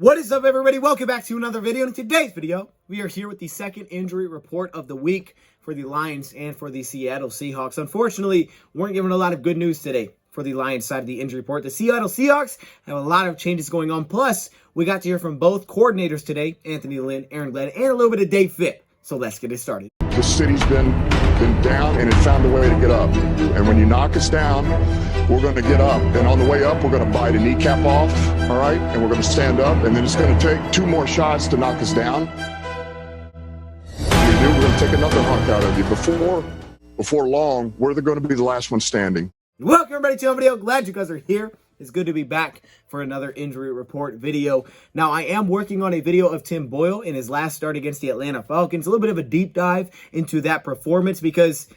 What is up, everybody? Welcome back to another video. In today's video, we are here with the second injury report of the week for the Lions and for the Seattle Seahawks. Unfortunately, we weren't given a lot of good news today for the Lions side of the injury report. The Seattle Seahawks have a lot of changes going on. Plus, we got to hear from both coordinators today, Anthony Lynn, Aaron Glenn, and a little bit of Dave Fit. So let's get it started. The city's been down, and it found a way to get up. And when you knock us down, we're going to get up. And on the way up, we're going to bite a kneecap off, all right? And we're going to stand up, and then it's going to take 2 more shots to knock us down. We're going to take another hunk out of you. Before long, we're going to be the last one standing. Welcome, everybody, to another video. Glad you guys are here. It's good to be back for another injury report video. Now, I am working on a video of Tim Boyle in his last start against the Atlanta Falcons. A little bit of a deep dive into that performance because,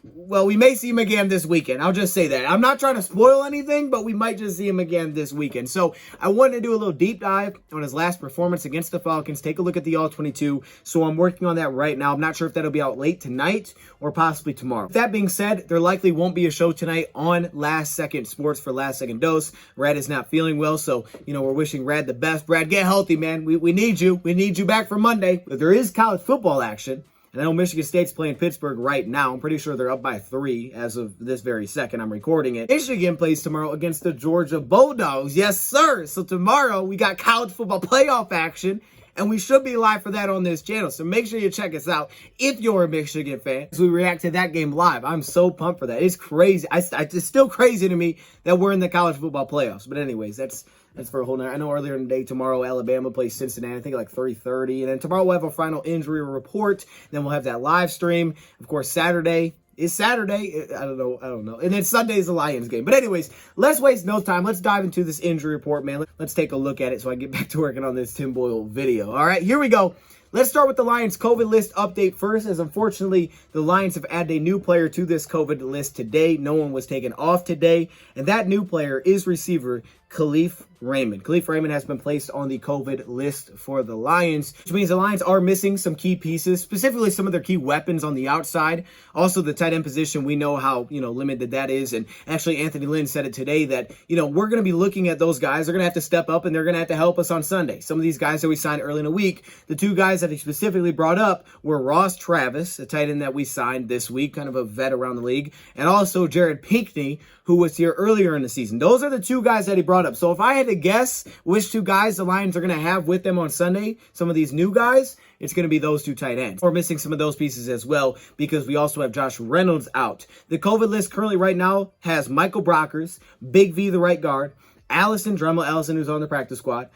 well, we may see him again this weekend. I'll just say that. I'm not trying to spoil anything, but we might just see him again this weekend. So I wanted to do a little deep dive on his last performance against the Falcons. Take a look at the All-22. So I'm working on that right now. I'm not sure if that'll be out late tonight or possibly tomorrow. That being said, there likely won't be a show tonight on Last Second Sports for Last Second Dose. Rad is not feeling well, so, we're wishing Rad the best. Brad, get healthy, man. We need you. We need you back for Monday. But there is college football action. And I know Michigan State's playing Pittsburgh right now. I'm pretty sure they're up by 3 as of this very second I'm recording it. Michigan plays tomorrow against the Georgia Bulldogs. Yes, sir. So tomorrow we got college football playoff action, and we should be live for that on this channel. So make sure you check us out if you're a Michigan fan, as we react to that game live. I'm so pumped for that. It's crazy. It's still crazy to me that we're in the college football playoffs. But anyways, that's for a whole nother. I know earlier in the day, tomorrow, Alabama plays Cincinnati, I think like 3:30. And then tomorrow we'll have a final injury report. Then we'll have that live stream. Of course, Saturday is Saturday. I don't know. And then Sunday is the Lions game. But anyways, let's waste no time. Let's dive into this injury report, man. Let's take a look at it so I get back to working on this Tim Boyle video. All right, here we go. Let's start with the Lions COVID list update first, as unfortunately, the Lions have added a new player to this COVID list today. No one was taken off today, and that new player is receiver Kalif Raymond. Kalif Raymond has been placed on the COVID list for the Lions, which means the Lions are missing some key pieces, specifically some of their key weapons on the outside. Also, the tight end position, we know how, limited that is. And actually, Anthony Lynn said it today that, we're going to be looking at those guys. They're going to have to step up, and they're going to have to help us on Sunday. Some of these guys that we signed early in the week, the 2 guys that he specifically brought up were Ross Travis, a tight end that we signed this week, kind of a vet around the league, and also Jared Pinkney, who was here earlier in the season. Those are the 2 guys that he brought up. So if I had to guess which 2 guys the Lions are going to have with them on Sunday, some of these new guys, it's going to be those 2 tight ends. We're missing some of those pieces as well because we also have Josh Reynolds out. The COVID list currently right now has Michael Brockers, Big V, the right guard, Allison Dremel, who's on the practice squad,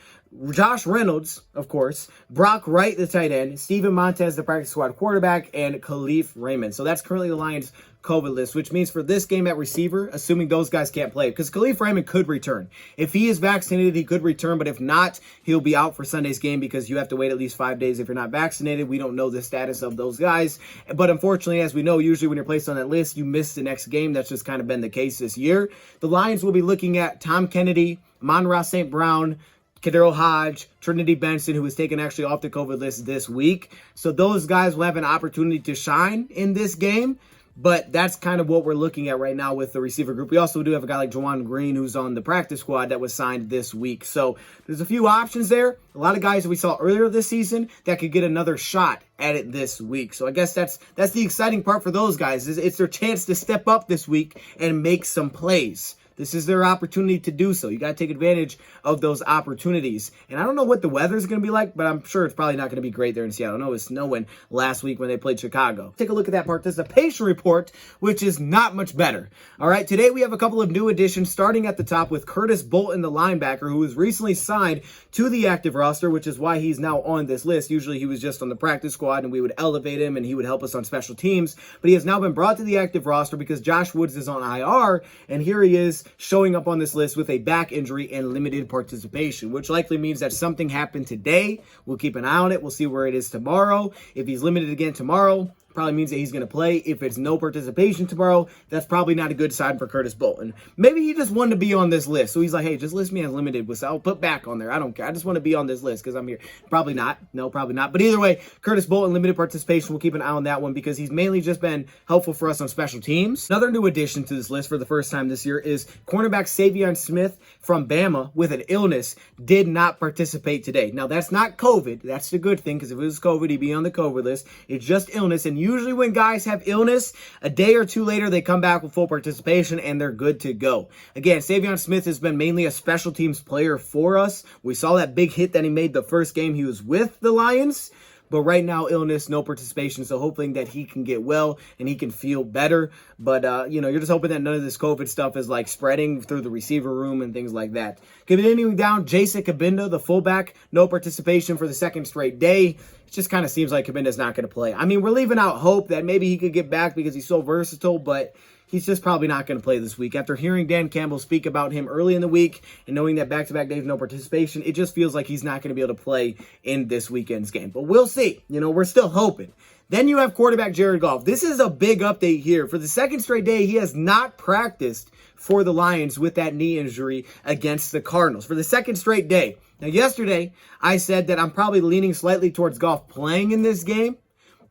Josh Reynolds, of course, Brock Wright, the tight end, Steven Montez, the practice squad quarterback, and Kalif Raymond. So that's currently the Lions' COVID list, which means for this game at receiver, assuming those guys can't play, because Kalif Raymond could return. If he is vaccinated, he could return, but if not, he'll be out for Sunday's game because you have to wait at least 5 days if you're not vaccinated. We don't know the status of those guys, but unfortunately, as we know, usually when you're placed on that list, you miss the next game. That's just kind of been the case this year. The Lions will be looking at Tom Kennedy, Amon-Ra St. Brown, Kadero Hodge, Trinity Benson, who was taken actually off the COVID list this week. So those guys will have an opportunity to shine in this game. But that's kind of what we're looking at right now with the receiver group. We also do have a guy like Juwan Green, who's on the practice squad that was signed this week. So there's a few options there. A lot of guys that we saw earlier this season that could get another shot at it this week. So I guess that's the exciting part for those guys. It's their chance to step up this week and make some plays. This is their opportunity to do so. You got to take advantage of those opportunities. And I don't know what the weather is going to be like, but I'm sure it's probably not going to be great there in Seattle. I know it was snowing last week when they played Chicago. Take a look at that part. There's a patient report, which is not much better. All right, today we have a couple of new additions, starting at the top with Curtis Bolton, the linebacker, who was recently signed to the active roster, which is why he's now on this list. Usually he was just on the practice squad, and we would elevate him, and he would help us on special teams. But he has now been brought to the active roster because Josh Woods is on IR, and here he is showing up on this list with a back injury and limited participation, which likely means that something happened today. We'll keep an eye on it. We'll see where it is tomorrow. If he's limited again tomorrow, probably means that he's going to play. If it's no participation tomorrow, that's probably not a good sign for Curtis Bolton. Maybe he just wanted to be on this list. So he's like, hey, just list me as limited. I'll put back on there. I don't care. I just want to be on this list because I'm here. Probably not. No, probably not. But either way, Curtis Bolton, limited participation. We'll keep an eye on that one because he's mainly just been helpful for us on special teams. Another new addition to this list for the first time this year is cornerback Savion Smith from Bama with an illness did not participate today. Now, that's not COVID. That's the good thing because if it was COVID, he'd be on the COVID list. It's just illness. And usually when guys have illness, a day or two later, they come back with full participation and they're good to go. Again, Savion Smith has been mainly a special teams player for us. We saw that big hit that he made the first game he was with the Lions. But right now, illness, no participation. So hoping that he can get well and he can feel better. But, you're just hoping that none of this COVID stuff is like spreading through the receiver room and things like that. Continuing down, Jason Cabinda, the fullback, no participation for the second straight day. It just kind of seems like Cabinda's not going to play. I mean, we're leaving out hope that maybe he could get back because he's so versatile, but he's just probably not going to play this week. After hearing Dan Campbell speak about him early in the week and knowing that back-to-back days, no participation, it just feels like he's not going to be able to play in this weekend's game. But we'll see. We're still hoping. Then you have quarterback Jared Goff. This is a big update here. For the second straight day, he has not practiced for the Lions with that knee injury against the Cardinals. For the second straight day. Now, yesterday, I said that I'm probably leaning slightly towards Goff playing in this game.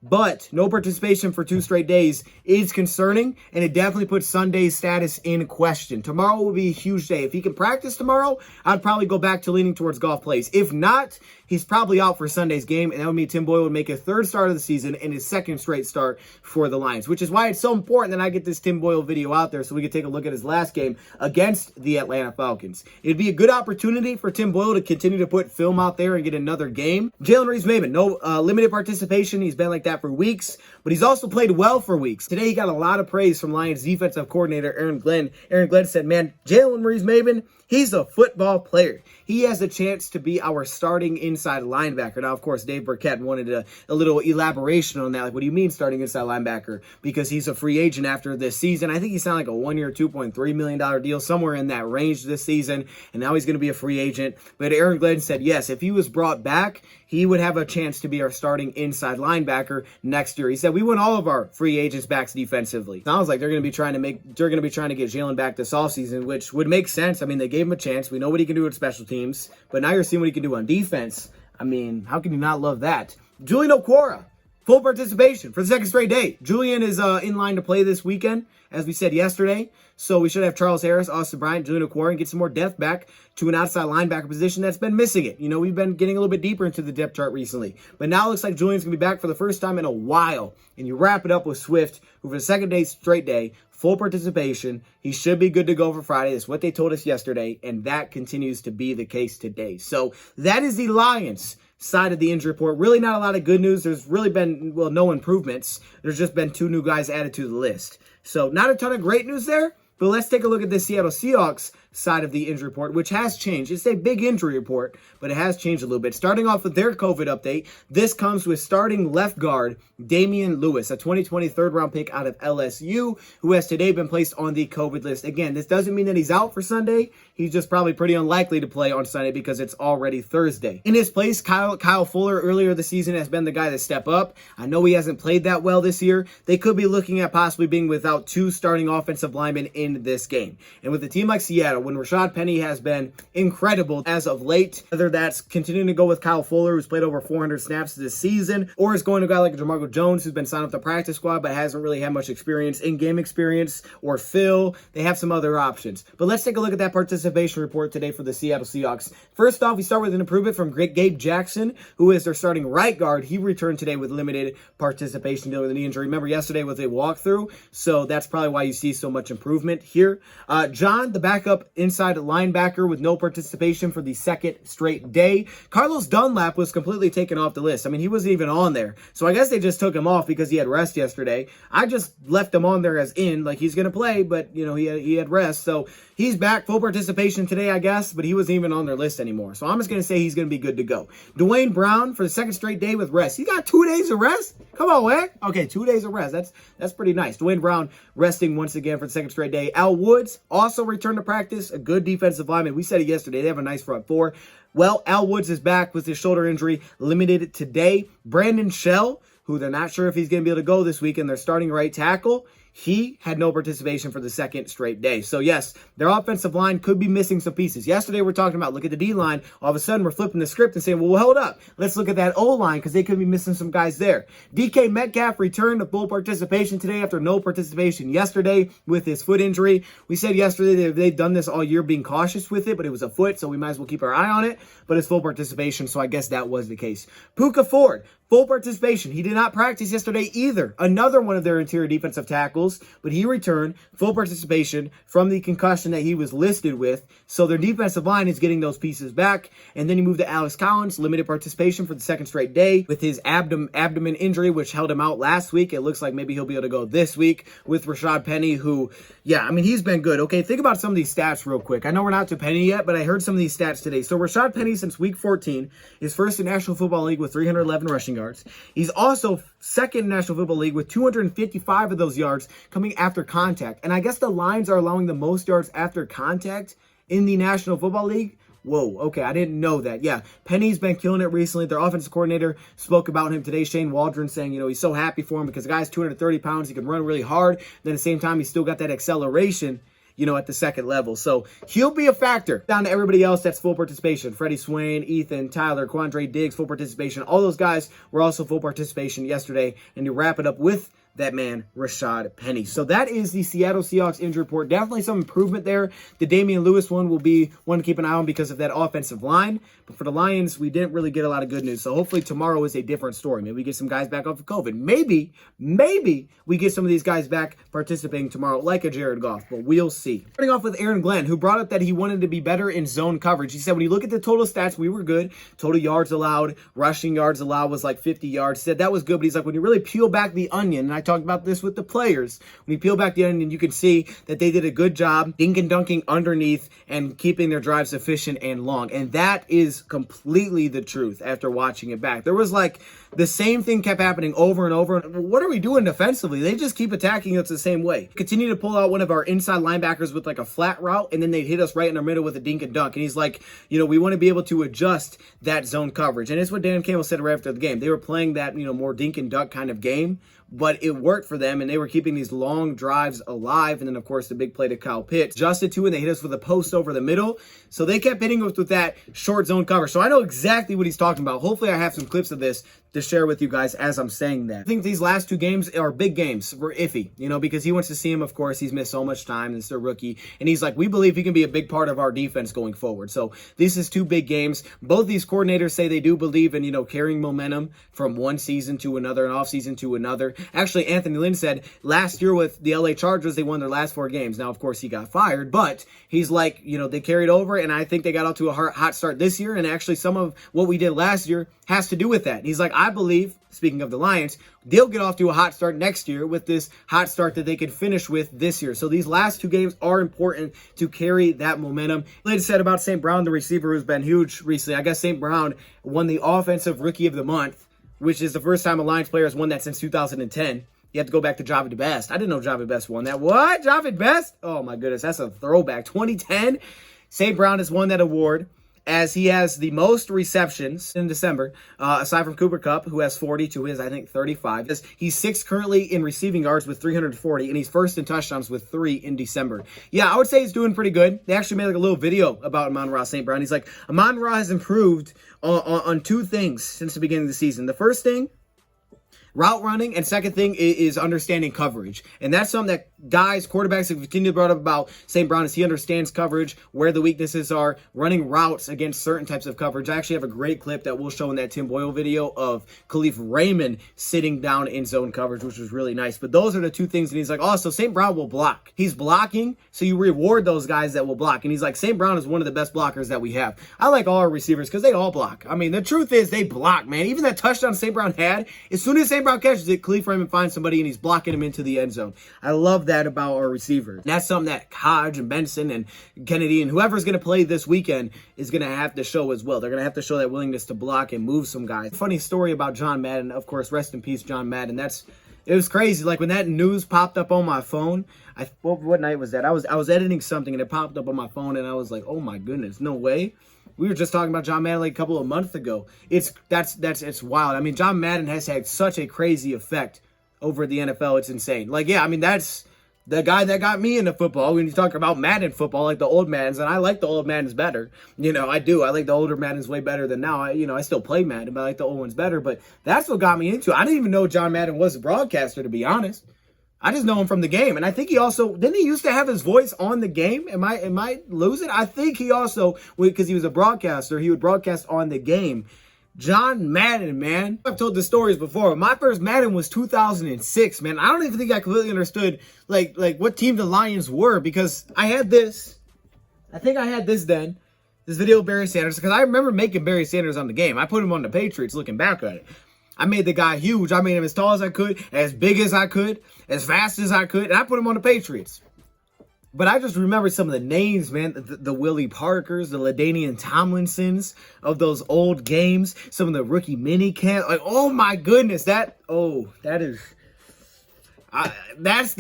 But no participation for 2 straight days is concerning, and it definitely puts Sunday's status in question. Tomorrow will be a huge day. If he can practice tomorrow, I'd probably go back to leaning towards Goff plays. If not, he's probably out for Sunday's game, and that would mean Tim Boyle would make a 3rd start of the season and his 2nd straight start for the Lions, which is why it's so important that I get this Tim Boyle video out there so we can take a look at his last game against the Atlanta Falcons. It'd be a good opportunity for Tim Boyle to continue to put film out there and get another game. Jalen Reeves-Maybin, no limited participation. He's been like that for weeks, but he's also played well for weeks. Today, he got a lot of praise from Lions defensive coordinator Aaron Glenn. Aaron Glenn said, man, Jalen Reeves-Maybin, he's a football player. He has a chance to be our starting inside linebacker. Now, of course, Dave Burkett wanted a little elaboration on that. Like, what do you mean starting inside linebacker? Because he's a free agent after this season. I think he signed like a 1-year, $2.3 million deal, somewhere in that range this season, and now he's going to be a free agent. But Aaron Glenn said, yes, if he was brought back, he would have a chance to be our starting inside linebacker next year. He said, we want all of our free agents back defensively. Sounds like they're going to be trying to get Jalen back this offseason, which would make sense. I mean, they gave him a chance. We know what he can do with special teams, but now you're seeing what he can do on defense. I mean, how can you not love that? Julian Okwara, full participation for the 2nd straight day. Julian is in line to play this weekend, as we said yesterday. So we should have Charles Harris, Austin Bryant, Julian Okwara, and get some more depth back to an outside linebacker position that's been missing it. We've been getting a little bit deeper into the depth chart recently. But now it looks like Julian's going to be back for the first time in a while. And you wrap it up with Swift, who for the 2nd straight day, full participation. He should be good to go for Friday. That's what they told us yesterday, and that continues to be the case today. So that is the Lions side of the injury report. Really not a lot of good news. There's really been, no improvements. There's just been 2 new guys added to the list. So not a ton of great news there, but let's take a look at the Seattle Seahawks side of the injury report, which has changed. It's a big injury report, but it has changed a little bit. Starting off with their COVID update, this comes with starting left guard Damian Lewis, a 2020 third-round pick out of LSU, who has today been placed on the COVID list. Again, this doesn't mean that he's out for Sunday. He's just probably pretty unlikely to play on Sunday because it's already Thursday. In his place, Kyle Fuller earlier this season has been the guy to step up. I know he hasn't played that well this year. They could be looking at possibly being without 2 starting offensive linemen in this game. And with a team like Seattle, when Rashad Penny has been incredible as of late, whether that's continuing to go with Kyle Fuller, who's played over 400 snaps this season, or is going to a guy like Jamarco Jones, who's been signed up to the practice squad but hasn't really had much experience, in-game experience, or Phil, they have some other options. But let's take a look at that participation report today for the Seattle Seahawks. First off, we start with an improvement from Gabe Jackson, who is their starting right guard. He returned today with limited participation dealing with a knee injury. Remember, yesterday was a walkthrough, so that's probably why you see so much improvement here. John, the backup inside linebacker with no participation for the 2nd straight day. Carlos Dunlap was completely taken off the list. I mean, he wasn't even on there. So I guess they just took him off because he had rest yesterday. I just left him on there as in, like he's going to play, but, he had rest. So he's back, full participation today, I guess, but he wasn't even on their list anymore. So I'm just going to say he's going to be good to go. Dwayne Brown for the 2nd straight day with rest. He got 2 days of rest? Come on, man. Okay, 2 days of rest. That's pretty nice. Dwayne Brown resting once again for the 2nd straight day. Al Woods also returned to practice, a good defensive lineman. We said it yesterday. They have a nice front 4. Well, Al Woods is back with his shoulder injury, limited today. Brandon Shell, who they're not sure if he's going to be able to go this week, and they're starting right tackle. He had no participation for the second straight day. So yes, their offensive line could be missing some pieces. Yesterday we're talking about, look at the D-line. All of a sudden we're flipping the script and saying, well, hold up. Let's look at that O-line because they could be missing some guys there. DK Metcalf returned to full participation today after no participation yesterday with his foot injury. We said yesterday that they've done this all year being cautious with it, but it was a foot, so we might as well keep our eye on it. But it's full participation, so I guess that was the case. Puka Ford, full participation. He did not practice yesterday either. Another one of their interior defensive tackles, but he returned full participation from the concussion that he was listed with. So their defensive line is getting those pieces back. And then you move to Alex Collins, limited participation for the second straight day with his abdomen injury, which held him out last week. It looks like maybe he'll be able to go this week with Rashad Penny, who, yeah, I mean, he's been good. Okay, think about some of these stats real quick. I know we're not to Penny yet, but I heard some of these stats today. So Rashad Penny, since week 14, is first in National Football League with 311 rushing yards. He's also second in National Football League with 255 of those yards coming after contact. And I guess the Lions are allowing the most yards after contact in the National Football League. Whoa, okay, I didn't know that. Yeah, Penny's been killing it recently. Their offensive coordinator spoke about him today, Shane Waldron, saying, you know, he's so happy for him because the guy's 230 pounds. He can run really hard. Then at the same time, he's still got that acceleration, you know, at the second level. So he'll be a factor. Down to everybody else that's full participation. Freddie Swain, Ethan, Tyler, Quandre Diggs, full participation. All those guys were also full participation yesterday. And you wrap it up with that man, Rashad Penny. So that is the Seattle Seahawks injury report. Definitely some improvement there. The Damian Lewis one will be one to keep an eye on because of that offensive line. But for the Lions, we didn't really get a lot of good news. So hopefully tomorrow is a different story. Maybe we get some guys back off of COVID. Maybe we get some of these guys back participating tomorrow, like a Jared Goff. But we'll see. Starting off with Aaron Glenn, who brought up that he wanted to be better in zone coverage. He said when you look at the total stats, we were good. Total yards allowed, rushing yards allowed was like 50 yards. He said that was good, but he's like, when you really peel back the onion, and I talked about this with the players, when you peel back the onion, you can see that they did a good job dink and dunking underneath and keeping their drives efficient and long. And that is completely the truth after watching it back. There was like the same thing kept happening over and over. What are we doing defensively? They just keep attacking us the same way. Continue to pull out one of our inside linebackers with like a flat route, and then they'd hit us right in the middle with a dink and dunk. And he's like, you know, we want to be able to adjust that zone coverage. And it's what Dan Campbell said right after the game. They were playing that, you know, more dink and dunk kind of game, but it worked for them, and they were keeping these long drives alive. And then, of course, the big play to Kyle Pitts adjusted to, and they hit us with a post over the middle. So they kept hitting us with that short zone cover. So I know exactly what he's talking about. Hopefully I have some clips of this to share with you guys as I'm saying that. I think these last two games are big games for Iffy, you know, because he wants to see him. Of course, he's missed so much time. It's a rookie. And he's like, we believe he can be a big part of our defense going forward. So this is two big games. Both these coordinators say they do believe in, you know, carrying momentum from one season to another, an off season to another. Actually, Anthony Lynn said last year with the LA Chargers, they won their last 4 games. Now, of course, he got fired, but he's like, you know, they carried over, and I think they got out to a hot start this year. And actually, some of what we did last year has to do with that. And he's like, I believe, speaking of the Lions, they'll get off to a hot start next year with this hot start that they could finish with this year. So these last 2 games are important to carry that momentum. Like I said about St. Brown, the receiver who's been huge recently. I guess St. Brown won the Offensive Rookie of the Month, which is the first time a Lions player has won that since 2010. You have to go back to Javid Best. I didn't know Javid Best won that. What? Javid Best? Oh my goodness, that's a throwback. 2010. St. Brown has won that award, as he has the most receptions in December, aside from Cooper Kupp, who has 40 to his, I think, 35. He's 6th currently in receiving yards with 340, and he's 1st in touchdowns with 3 in December. Yeah, I would say he's doing pretty good. They actually made like a little video about Amon-Ra St. Brown. He's like, Amon-Ra has improved on 2 things since the beginning of the season. The first thing, route running, and second thing is understanding coverage. And that's something that guys, quarterbacks have continued to brought up about St. Brown, is he understands coverage, where the weaknesses are, running routes against certain types of coverage. I actually have a great clip that we'll show in that Tim Boyle video of Kalif Raymond sitting down in zone coverage, which was really nice. But those are the 2 things. And he's like, oh, so St. Brown will block. He's blocking, so you reward those guys that will block. And he's like, St. Brown is one of the best blockers that we have. I like all our receivers because they all block. I mean, the truth is they block, man. Even that touchdown St. Brown had, as soon as St. Brown catches it, Kalif Raymond finds somebody and he's blocking him into the end zone. I love that about our receivers. That's something that Hodge and Benson and Kennedy and whoever's going to play this weekend is going to have to show as well. They're going to have to show that willingness to block and move some guys. Funny story about John Madden. Of course, rest in peace, John Madden. It was crazy. Like when that news popped up on my phone, what night was that? I was editing something and it popped up on my phone and I was like, oh my goodness, no way. We were just talking about John Madden like a couple of months ago. It's wild. I mean, John Madden has had such a crazy effect over the NFL. It's insane. Like, yeah, I mean, that's the guy that got me into football. When you talk about Madden football, like the old Maddens, and I like the old Maddens better. You know, I do. I like the older Maddens way better than now. I still play Madden, but I like the old ones better. But that's what got me into it. I didn't even know John Madden was a broadcaster, to be honest. I just know him from the game. And I think he also, didn't he used to have his voice on the game? Am I losing? I think he also, because he was a broadcaster, he would broadcast on the game. John Madden, man. I've told the stories before. My first Madden was 2006, man. I don't even think I completely understood like what team the Lions were, because I had this. I think I had this then. This video of Barry Sanders, because I remember making Barry Sanders on the game. I put him on the Patriots looking back at it. I made the guy huge. I made him as tall as I could, as big as I could, as fast as I could, and I put him on the Patriots. But I just remember some of the names, man. The Willie Parkers, the LaDainian Tomlinsons of those old games. Some of the rookie mini camp. Like, oh my goodness, that's the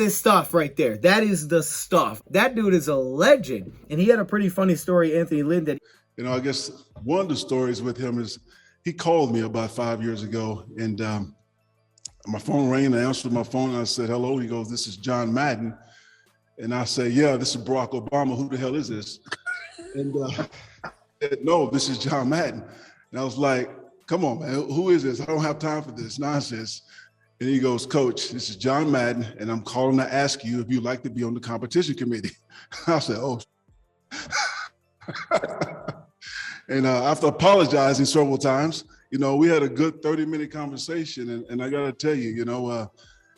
stuff right there. That is the stuff. That dude is a legend. And he had a pretty funny story, Anthony Lynn, that, you know, I guess one of the stories with him is he called me about 5 years ago, and my phone rang. I answered my phone, and I said, hello. He goes, this is John Madden. And I say, yeah, this is Barack Obama. Who the hell is this? And said, no, this is John Madden. And I was like, come on, man, who is this? I don't have time for this nonsense. And he goes, Coach, this is John Madden, and I'm calling to ask you if you'd like to be on the competition committee. I said, oh. And after apologizing several times, you know, we had a good 30-minute conversation. And I got to tell you, you know,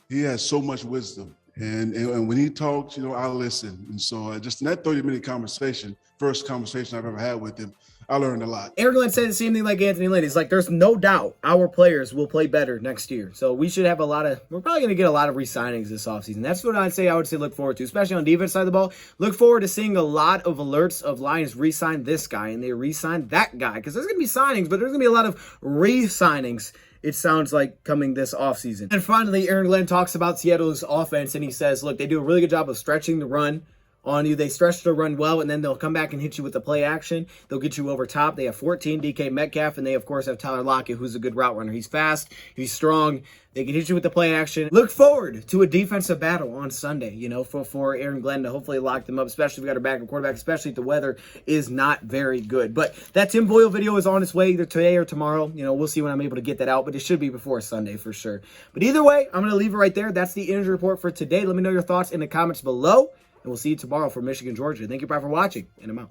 he has so much wisdom. And when he talks, you know, I listen. And so just in that 30-minute conversation, first conversation I've ever had with him, I learned a lot. Aaron Glenn said the same thing like Anthony Lynn. He's like, there's no doubt our players will play better next year. So we should have we're probably going to get a lot of re-signings this offseason. That's what I would say look forward to, especially on the defense side of the ball. Look forward to seeing a lot of alerts of Lions re-sign this guy and they re-sign that guy. Because there's going to be signings, but there's going to be a lot of re-signings, it sounds like, coming this offseason. And finally, Aaron Glenn talks about Seattle's offense, and he says, look, they do a really good job of stretching the run on you. They stretch the run well, and then they'll come back and hit you with the play action. They'll get you over top. They have 14, DK Metcalf, and they, of course, have Tyler Lockett, who's a good route runner. He's fast. He's strong. They can hit you with the play action. Look forward to a defensive battle on Sunday, you know, for Aaron Glenn to hopefully lock them up, especially if we got a backup quarterback, especially if the weather is not very good. But that Tim Boyle video is on its way either today or tomorrow. You know, we'll see when I'm able to get that out, but it should be before Sunday for sure. But either way, I'm going to leave it right there. That's the injury report for today. Let me know your thoughts in the comments below. And we'll see you tomorrow for Michigan, Georgia. Thank you, Brad, for watching, and I'm out.